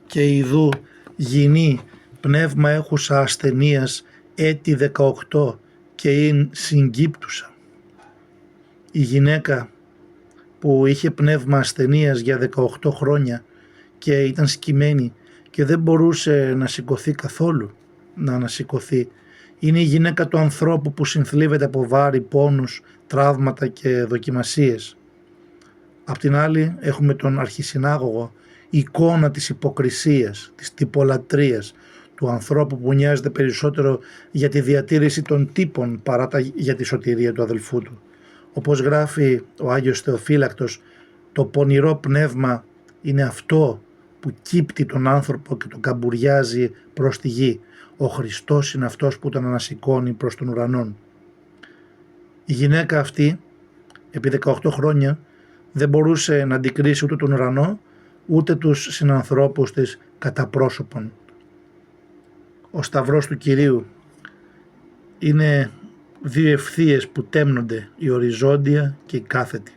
και ιδού γυνή πνεύμα έχουσα ασθενείας έτη 18 και ειν συγκύπτουσα. Η γυναίκα που είχε πνεύμα ασθενείας για 18 χρόνια και ήταν σκυμμένη και δεν μπορούσε να σηκωθεί καθόλου, να ανασηκωθεί, είναι η γυναίκα του ανθρώπου που συνθλίβεται από βάρη, πόνους, τραύματα και δοκιμασίες. Απ' την άλλη έχουμε τον αρχισυνάγωγο, εικόνα της υποκρισίας, της τυπολατρείας, του ανθρώπου που νοιάζεται περισσότερο για τη διατήρηση των τύπων παρά για τη σωτηρία του αδελφού του. Όπως γράφει ο Άγιος Θεοφύλακτος, το πονηρό πνεύμα είναι αυτό που κύπτει τον άνθρωπο και τον καμπουριάζει προς τη γη. Ο Χριστός είναι αυτός που τον ανασηκώνει προς τον ουρανόν. Η γυναίκα αυτή επί 18 χρόνια δεν μπορούσε να αντικρίσει ούτε τον ουρανό ούτε τους συνανθρώπους της κατά πρόσωπον. Ο σταυρός του Κυρίου είναι δύο ευθείες που τέμνονται, η οριζόντια και η κάθετη.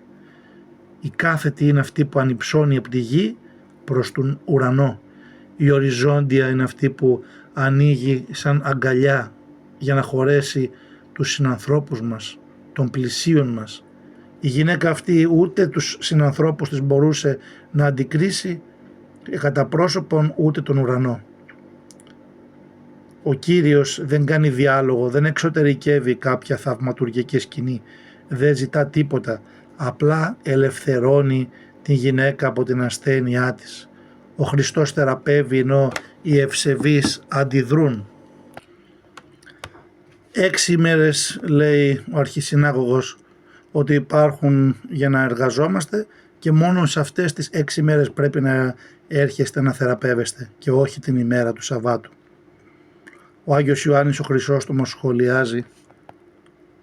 Η κάθετη είναι αυτή που ανυψώνει από τη γη προς τον ουρανό. Η οριζόντια είναι αυτή που ανοίγει σαν αγκαλιά για να χωρέσει τους συνανθρώπους μας, των πλησίων μας. Η γυναίκα αυτή ούτε τους συνανθρώπους της μπορούσε να αντικρίσει κατά πρόσωπον ούτε τον ουρανό. Ο Κύριος δεν κάνει διάλογο, δεν εξωτερικεύει κάποια θαυματουργική σκηνή, δεν ζητά τίποτα, απλά ελευθερώνει τη γυναίκα από την ασθένειά της. Ο Χριστός θεραπεύει ενώ οι ευσεβείς αντιδρούν. 6 μέρες, λέει ο αρχισυνάγωγος, ότι υπάρχουν για να εργαζόμαστε και μόνο σε αυτές τις 6 μέρες πρέπει να έρχεστε να θεραπεύεστε και όχι την ημέρα του Σαββάτου. Ο Άγιος Ιωάννης ο Χρυσόστομος σχολιάζει: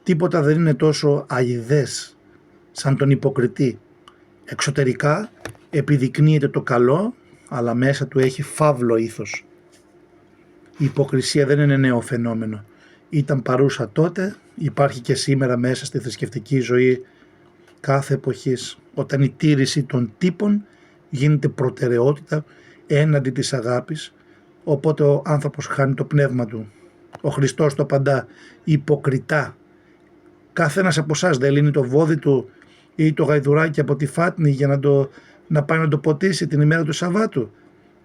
τίποτα δεν είναι τόσο αηδές σαν τον υποκριτή. Εξωτερικά επιδεικνύεται το καλό, αλλά μέσα του έχει φαύλο ήθος. Η υποκρισία δεν είναι νέο φαινόμενο. Ήταν παρούσα τότε, υπάρχει και σήμερα μέσα στη θρησκευτική ζωή κάθε εποχής, όταν η τήρηση των τύπων γίνεται προτεραιότητα έναντι της αγάπης, οπότε ο άνθρωπος χάνει το πνεύμα του. Ο Χριστός το απαντά υποκριτά. Κάθε ένας από εσάς δεν λύνει το βόδι του ή το γαϊδουράκι από τη φάτνη για να πάει να το ποτίσει την ημέρα του Σαββάτου,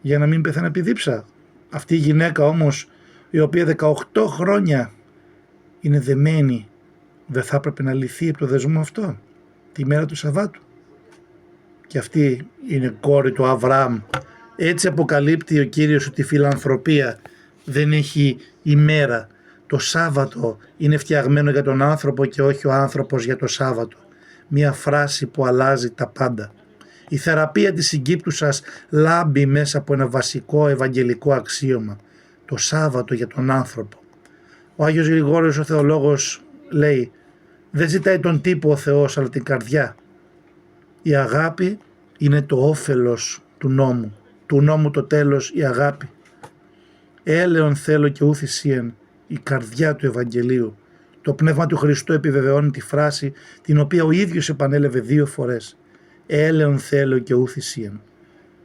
για να μην πεθαίνει από τη δίψα. Αυτή η γυναίκα όμως, η οποία 18 χρόνια είναι δεμένη, δεν θα έπρεπε να λυθεί από το δεσμό αυτό τη μέρα του Σαββάτου? Και αυτή είναι κόρη του Αβραάμ. Έτσι αποκαλύπτει ο Κύριος ότι η φιλανθρωπία δεν έχει ημέρα. Το Σάββατο είναι φτιαγμένο για τον άνθρωπο και όχι ο άνθρωπος για το Σάββατο. Μια φράση που αλλάζει τα πάντα. Η θεραπεία της συγκύπτουσας λάμπει μέσα από ένα βασικό ευαγγελικό αξίωμα. Το Σάββατο για τον άνθρωπο. Ο Άγιος Γρηγόριος ο Θεολόγος λέει: δεν ζητάει τον τύπο ο Θεός αλλά την καρδιά. Η αγάπη είναι το όφελος του νόμου. Του νόμου το τέλος η αγάπη. Έλεον θέλω και ου θυσίαν, η καρδιά του Ευαγγελίου. Το πνεύμα του Χριστού επιβεβαιώνει τη φράση την οποία ο ίδιος επανέλαβε 2 φορές. Έλεον θέλω και ου θυσίαν.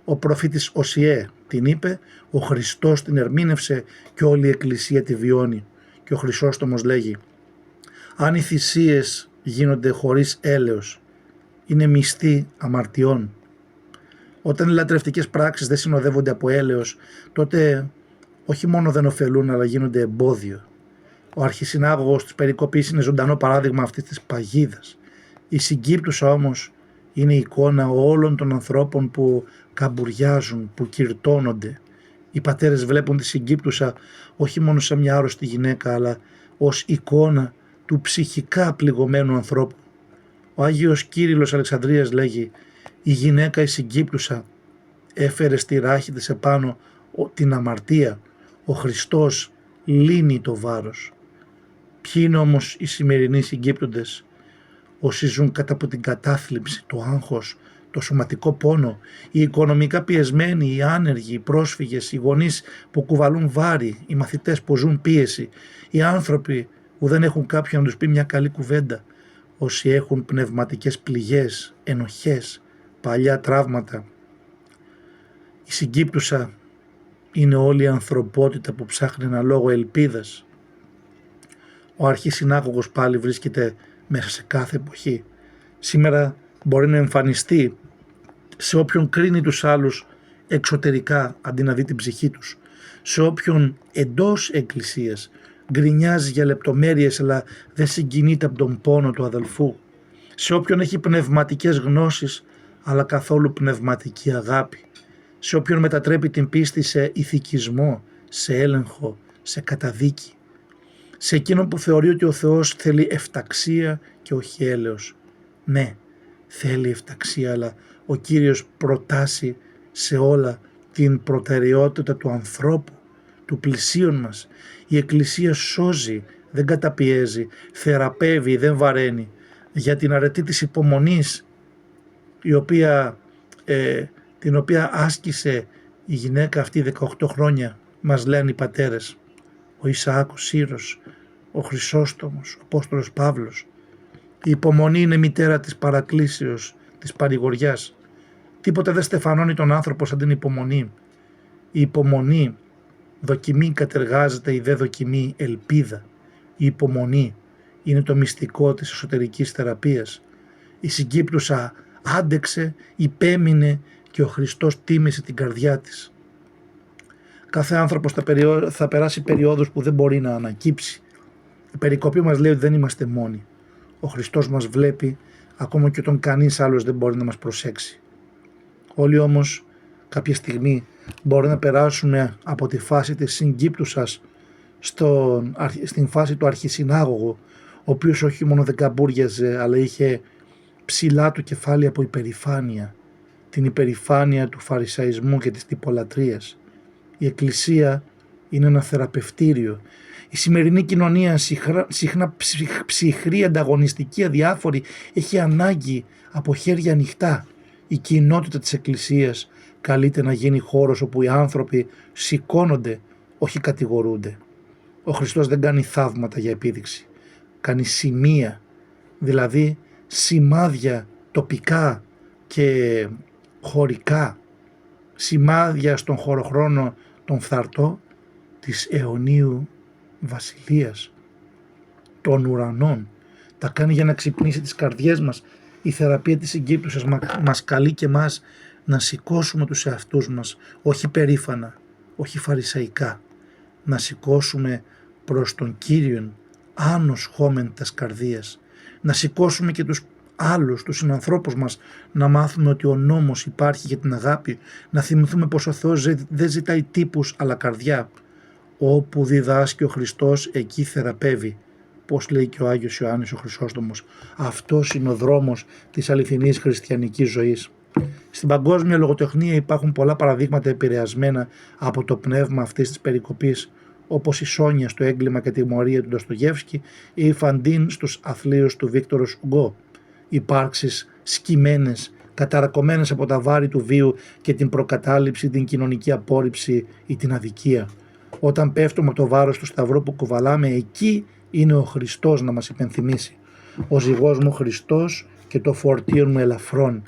Ο προφήτης Οσιέ την είπε, ο Χριστός την ερμήνευσε και όλη η Εκκλησία τη βιώνει. Και ο Χρυσόστομος λέγει: αν οι θυσίες γίνονται χωρίς έλεος, είναι μισθή αμαρτιών. Όταν οι λατρευτικές πράξεις δεν συνοδεύονται από έλεος, τότε όχι μόνο δεν ωφελούν, αλλά γίνονται εμπόδιο. Ο αρχισυνάγωγος της περικοπής είναι ζωντανό παράδειγμα αυτής της παγίδας. Η συγκύπτουσα όμως είναι η εικόνα όλων των ανθρώπων που καμπουριάζουν, που κυρτώνονται. Οι πατέρες βλέπουν τη συγκύπτουσα όχι μόνο σαν μια άρρωστη γυναίκα, αλλά ως εικόνα του ψυχικά πληγωμένου ανθρώπου. Ο Άγιος Κύριλλος Αλεξανδρίας λέγει: η γυναίκα η συγκύπτουσα έφερε στη ράχη της επάνω την αμαρτία. Ο Χριστός λύνει το βάρος. Ποιοι είναι όμως οι σημερινοί συγκύπτοντες? Όσοι ζουν κατά από την κατάθλιψη, το άγχος, το σωματικό πόνο, οι οικονομικά πιεσμένοι, οι άνεργοι, οι πρόσφυγες, οι γονείς που κουβαλούν βάρη, οι μαθητές που ζουν πίεση, οι άνθρωποι που δεν έχουν κάποιον να τους πει μια καλή κουβέντα, όσοι έχουν πνευματικές πληγές, ενοχές, παλιά τραύματα. Η συγκύπτουσα είναι όλη η ανθρωπότητα που ψάχνει ένα λόγο ελπίδας. Ο αρχισυνάγωγος πάλι βρίσκεται μέσα σε κάθε εποχή. Σήμερα μπορεί να εμφανιστεί σε όποιον κρίνει τους άλλους εξωτερικά αντί να δει την ψυχή τους. Σε όποιον εντός εκκλησίας γκρινιάζει για λεπτομέρειες αλλά δεν συγκινείται από τον πόνο του αδελφού. Σε όποιον έχει πνευματικές γνώσεις αλλά καθόλου πνευματική αγάπη. Σε όποιον μετατρέπει την πίστη σε ηθικισμό, σε έλεγχο, σε καταδίκη. Σε εκείνον που θεωρεί ότι ο Θεός θέλει εφταξία και όχι έλεος. Ναι, θέλει εφταξία, αλλά ο Κύριος προτάσει σε όλα την προτεραιότητα του ανθρώπου, του πλησίον μας. Η Εκκλησία σώζει, δεν καταπιέζει, θεραπεύει, δεν βαραίνει. Για την αρετή της υπομονής, την οποία άσκησε η γυναίκα αυτή 18 χρόνια, μας λένε οι πατέρες. Ο Ισαάκ ο Σύρος, ο Χρυσόστομος, ο Απόστολος Παύλος. Η υπομονή είναι μητέρα της παρακλήσεως, της παρηγοριάς. Τίποτα δεν στεφανώνει τον άνθρωπο σαν την υπομονή. Η υπομονή δοκιμή κατεργάζεται, η δε δοκιμή ελπίδα. Η υπομονή είναι το μυστικό της εσωτερικής θεραπείας. Η συγκύπτουσα άντεξε, υπέμεινε και ο Χριστός τίμησε την καρδιά της. Κάθε άνθρωπος θα περάσει περιόδους που δεν μπορεί να ανακύψει. Η περικοπή μας λέει ότι δεν είμαστε μόνοι. Ο Χριστός μας βλέπει ακόμα και όταν κανείς άλλος δεν μπορεί να μας προσέξει. Όλοι όμως κάποια στιγμή μπορεί να περάσουμε από τη φάση της συγκύπτουσας στην φάση του αρχισυνάγωγου, ο οποίος όχι μόνο δεν καμπούριαζε αλλά είχε ψηλά του κεφάλι από υπερηφάνεια, την υπερηφάνεια του φαρισαϊσμού και της τυπολατρίας. Η Εκκλησία είναι ένα θεραπευτήριο. Η σημερινή κοινωνία συχνά ψυχρή, ανταγωνιστική, αδιάφορη, έχει ανάγκη από χέρια ανοιχτά. Η κοινότητα της Εκκλησίας καλείται να γίνει χώρος όπου οι άνθρωποι σηκώνονται, όχι κατηγορούνται. Ο Χριστός δεν κάνει θαύματα για επίδειξη. Κάνει σημεία, δηλαδή σημάδια τοπικά και χωρικά, σημάδια στον χωροχρόνο τον φθαρτό της αιωνίου βασιλείας των ουρανών. Τα κάνει για να ξυπνήσει τις καρδιές μας. Η θεραπεία της συγκύπτουσας μας καλεί και μας να σηκώσουμε τους εαυτούς μας, όχι περήφανα, όχι φαρισαϊκά, να σηκώσουμε προς τον Κύριον άνος χόμεν τας καρδίας, να σηκώσουμε και τους άλλους, τους συνανθρώπους μας, να μάθουμε ότι ο νόμος υπάρχει για την αγάπη, να θυμηθούμε πως ο Θεός δεν ζητάει τύπους αλλά καρδιά. Όπου διδάσκει ο Χριστός εκεί θεραπεύει, πώς λέει και ο Άγιος Ιωάννης ο Χρυσόστομος. Αυτός είναι ο δρόμος της αληθινής χριστιανικής ζωής. Στην παγκόσμια λογοτεχνία υπάρχουν πολλά παραδείγματα επηρεασμένα από το πνεύμα αυτής της περικοπής, όπως η Σόνια στο έγκλημα και τιμωρία του Ντοστογεύσκη ή η Φαντίν στους αθλίους του Βίκτορος Ουγκό. Υπάρξεις σκυμμένες, καταρακωμένες από τα βάρη του βίου και την προκατάληψη, την κοινωνική απόρριψη ή την αδικία. Όταν πέφτουμε από το βάρος του σταυρού που κουβαλάμε, εκεί είναι ο Χριστός να μας υπενθυμίσει. Ο ζυγός μου Χριστός και το φορτίο μου ελαφρόν.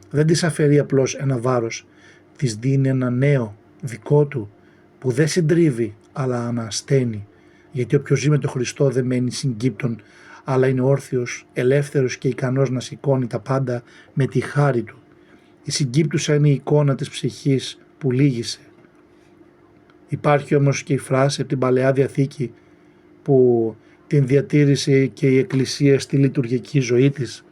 Δεν της αφαιρεί απλώς ένα βάρος, της δίνει ένα νέο δικό του που δεν συντρίβει αλλά ανασταίνει. Γιατί όποιος ζει με τον Χριστό δεν μένει συγκύπτον, αλλά είναι όρθιος, ελεύθερος και ικανός να σηκώνει τα πάντα με τη χάρη του. Η συγκύπτουσα είναι η εικόνα της ψυχής που λύγησε. Υπάρχει όμως και η φράση από την Παλαιά Διαθήκη που την διατήρησε και η Εκκλησία στη λειτουργική ζωή της.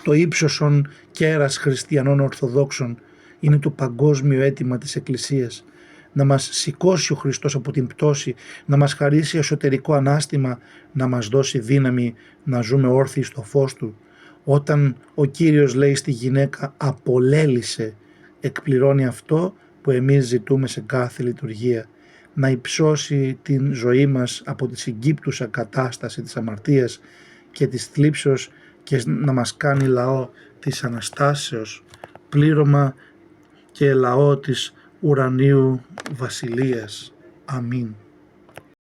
Το ύψωσον κέρας χριστιανών Ορθοδόξων είναι το παγκόσμιο αίτημα της Εκκλησίας. Να μας σηκώσει ο Χριστός από την πτώση, να μας χαρίσει εσωτερικό ανάστημα, να μας δώσει δύναμη να ζούμε όρθιοι στο φως Του. Όταν ο Κύριος λέει στη γυναίκα «απολέλησε», εκπληρώνει αυτό που εμείς ζητούμε σε κάθε λειτουργία, να υψώσει την ζωή μας από τη συγκύπτουσα κατάσταση της αμαρτίας και της θλίψεως και να μας κάνει λαό της Αναστάσεως, πλήρωμα και λαό της ουρανίου βασιλείας. Αμήν.